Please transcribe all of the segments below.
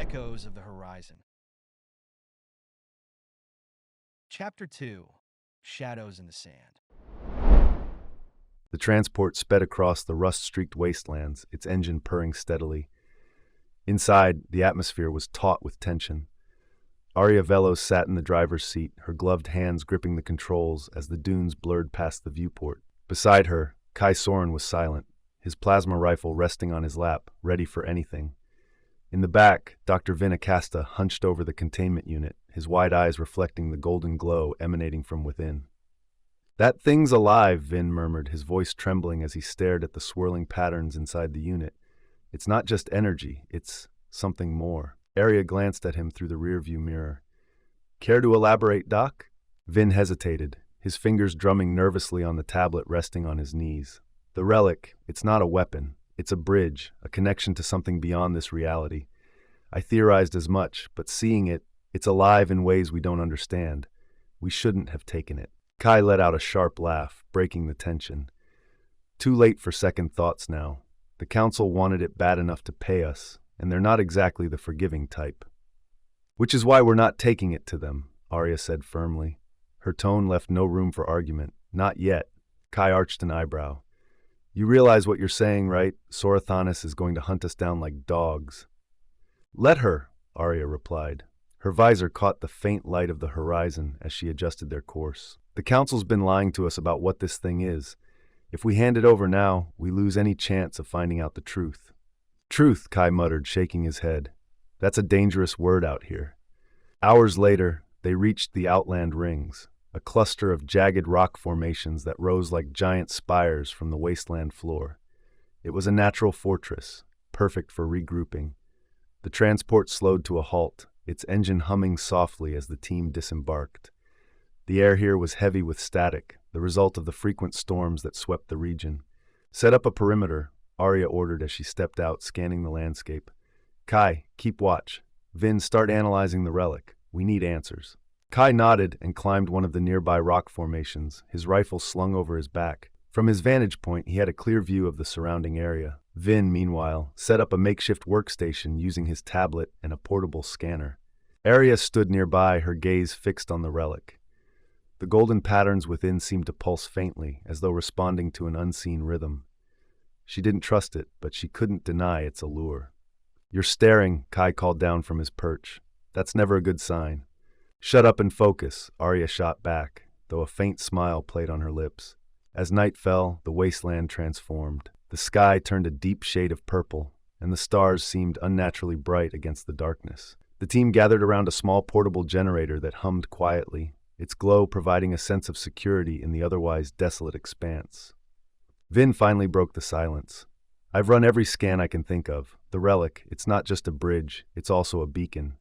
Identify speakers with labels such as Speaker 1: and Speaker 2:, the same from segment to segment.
Speaker 1: Echoes of the Horizon. Chapter 2. Shadows in the Sand.
Speaker 2: The transport sped across the rust-streaked wastelands, its engine purring steadily. Inside, the atmosphere was taut with tension. Aria Velos sat in the driver's seat, her gloved hands gripping the controls as the dunes blurred past the viewport. Beside her, Kai Soren was silent, his plasma rifle resting on his lap, ready for anything. In the back, Dr. Vin Acasta hunched over the containment unit, his wide eyes reflecting the golden glow emanating from within. "That thing's alive," Vin murmured, his voice trembling as he stared at the swirling patterns inside the unit. "It's not just energy, it's something more." Aria glanced at him through the rearview mirror. "Care to elaborate, Doc?" Vin hesitated, his fingers drumming nervously on the tablet resting on his knees. "The Relic, it's not a weapon. It's a bridge, a connection to something beyond this reality. I theorized as much, but seeing it, it's alive in ways we don't understand. We shouldn't have taken it." Kai let out a sharp laugh, breaking the tension. "Too late for second thoughts now. The Council wanted it bad enough to pay us, and they're not exactly the forgiving type. Which is why we're not taking it to them," Aria said firmly. Her tone left no room for argument. "Not yet." Kai arched an eyebrow. "You realize what you're saying, right? Sorathanis is going to hunt us down like dogs." "Let her," Aria replied. Her visor caught the faint light of the horizon as she adjusted their course. "The Council's been lying to us about what this thing is. If we hand it over now, we lose any chance of finding out the truth." "Truth," Kai muttered, shaking his head. "That's a dangerous word out here." Hours later, they reached the Outland Rings, a cluster of jagged rock formations that rose like giant spires from the wasteland floor. It was a natural fortress, perfect for regrouping. The transport slowed to a halt, its engine humming softly as the team disembarked. The air here was heavy with static, the result of the frequent storms that swept the region. "Set up a perimeter," Aria ordered as she stepped out, scanning the landscape. "Kai, keep watch. Vin, start analyzing the relic. We need answers." Kai nodded and climbed one of the nearby rock formations, his rifle slung over his back. From his vantage point, he had a clear view of the surrounding area. Vin, meanwhile, set up a makeshift workstation using his tablet and a portable scanner. Aria stood nearby, her gaze fixed on the relic. The golden patterns within seemed to pulse faintly, as though responding to an unseen rhythm. She didn't trust it, but she couldn't deny its allure. "You're staring," Kai called down from his perch. "That's never a good sign." "Shut up and focus," Aria shot back, though a faint smile played on her lips. As night fell, the wasteland transformed. The sky turned a deep shade of purple, and the stars seemed unnaturally bright against the darkness. The team gathered around a small portable generator that hummed quietly, its glow providing a sense of security in the otherwise desolate expanse. Vin finally broke the silence. "I've run every scan I can think of. The relic, it's not just a bridge, it's also a beacon."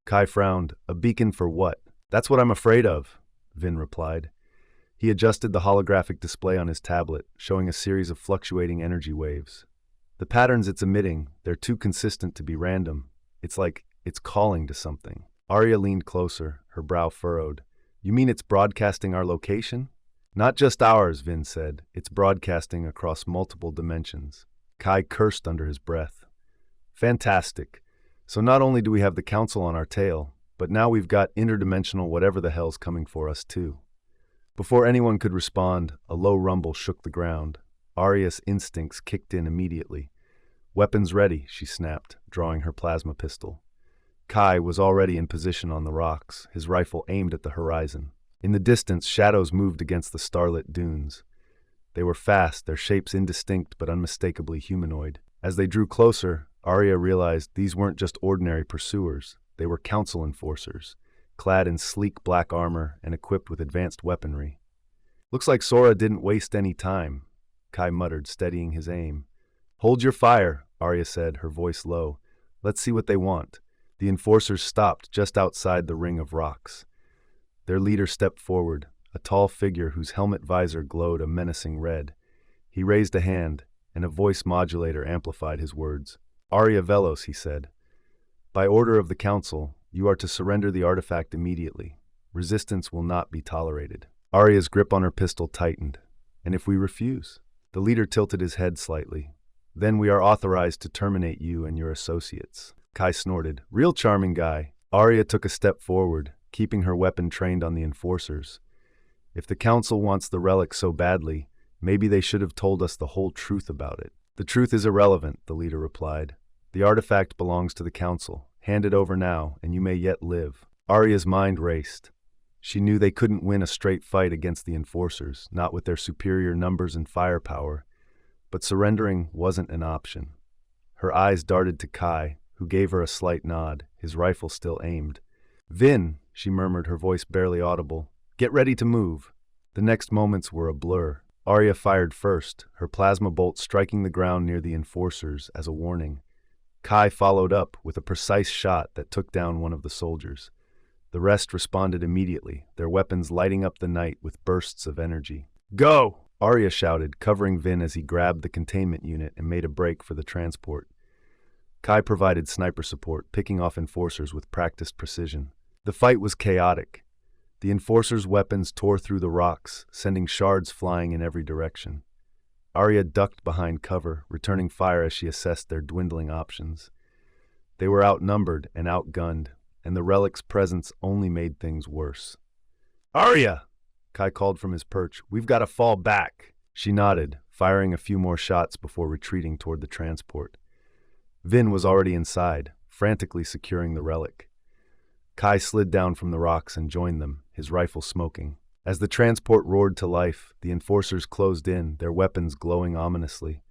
Speaker 2: Kai frowned. "A beacon for what?" "That's what I'm afraid of," Vin replied. He adjusted the holographic display on his tablet, showing a series of fluctuating energy waves. "The patterns it's emitting, they're too consistent to be random. It's like it's calling to something." Aria leaned closer, her brow furrowed. "You mean it's broadcasting our location?" "Not just ours," Vin said. "It's broadcasting across multiple dimensions." Kai cursed under his breath. "Fantastic. So not only do we have the Council on our tail, but now we've got interdimensional whatever the hell's coming for us too." Before anyone could respond, a low rumble shook the ground. Aria's instincts kicked in immediately. "Weapons ready," she snapped, drawing her plasma pistol. Kai was already in position on the rocks, his rifle aimed at the horizon. In the distance, shadows moved against the starlit dunes. They were fast, their shapes indistinct but unmistakably humanoid. As they drew closer, Aria realized these weren't just ordinary pursuers. They were Council enforcers, clad in sleek black armor and equipped with advanced weaponry. "Looks like Sora didn't waste any time," Kai muttered, steadying his aim. "Hold your fire," Aria said, her voice low. "Let's see what they want." The enforcers stopped just outside the ring of rocks. Their leader stepped forward, a tall figure whose helmet visor glowed a menacing red. He raised a hand, and a voice modulator amplified his words. "Aria Velos," he said. "By order of the Council, you are to surrender the artifact immediately. Resistance will not be tolerated." Aria's grip on her pistol tightened. "And if we refuse?" The leader tilted his head slightly. "Then we are authorized to terminate you and your associates." Kai snorted. Real charming guy. Aria took a step forward, keeping her weapon trained on the enforcers. If the council wants the relic so badly, maybe they should have told us the whole truth about it. The truth is irrelevant, the leader replied. The artifact belongs to the council. Hand it over now, and you may yet live. Aria's mind raced. She knew they couldn't win a straight fight against the enforcers, not with their superior numbers and firepower, but surrendering wasn't an option. Her eyes darted to Kai, who gave her a slight nod, his rifle still aimed. Vin, she murmured, her voice barely audible. Get ready to move. The next moments were a blur. Aria fired first, her plasma bolt striking the ground near the enforcers as a warning. Kai followed up with a precise shot that took down one of the soldiers. The rest responded immediately, their weapons lighting up the night with bursts of energy. Go! Aria shouted, covering Vin as he grabbed the containment unit and made a break for the transport. Kai provided sniper support, picking off enforcers with practiced precision. The fight was chaotic. The enforcers' weapons tore through the rocks, sending shards flying in every direction. Aria ducked behind cover, returning fire as she assessed their dwindling options. They were outnumbered and outgunned, and the relic's presence only made things worse. Aria! Kai called from his perch. We've got to fall back. She nodded, firing a few more shots before retreating toward the transport. Vin was already inside, frantically securing the relic. Kai slid down from the rocks and joined them, his rifle smoking. As the transport roared to life, the enforcers closed in, their weapons glowing ominously.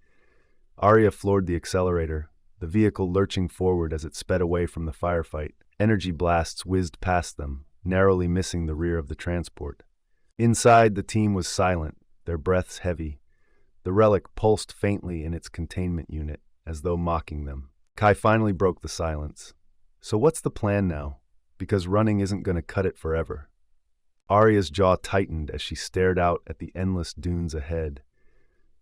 Speaker 2: Aria floored the accelerator, the vehicle lurching forward as it sped away from the firefight. Energy blasts whizzed past them, narrowly missing the rear of the transport. Inside, the team was silent, their breaths heavy. The relic pulsed faintly in its containment unit, as though mocking them. Kai finally broke the silence. So what's the plan now? Because running isn't going to cut it forever. Aria's jaw tightened as she stared out at the endless dunes ahead.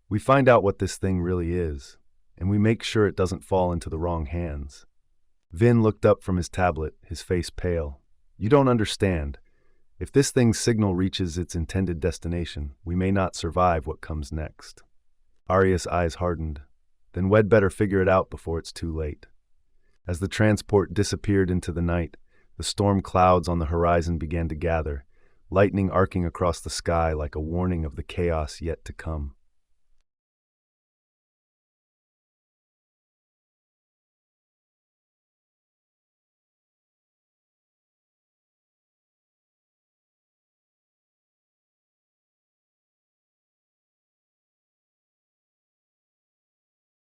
Speaker 2: We find out what this thing really is, and we make sure it doesn't fall into the wrong hands. Vin looked up from his tablet, his face pale. You don't understand. If this thing's signal reaches its intended destination, we may not survive what comes next. Aria's eyes hardened. Then we'd better figure it out before it's too late. As the transport disappeared into the night, the storm clouds on the horizon began to gather, lightning arcing across the sky like a warning of the chaos yet to come.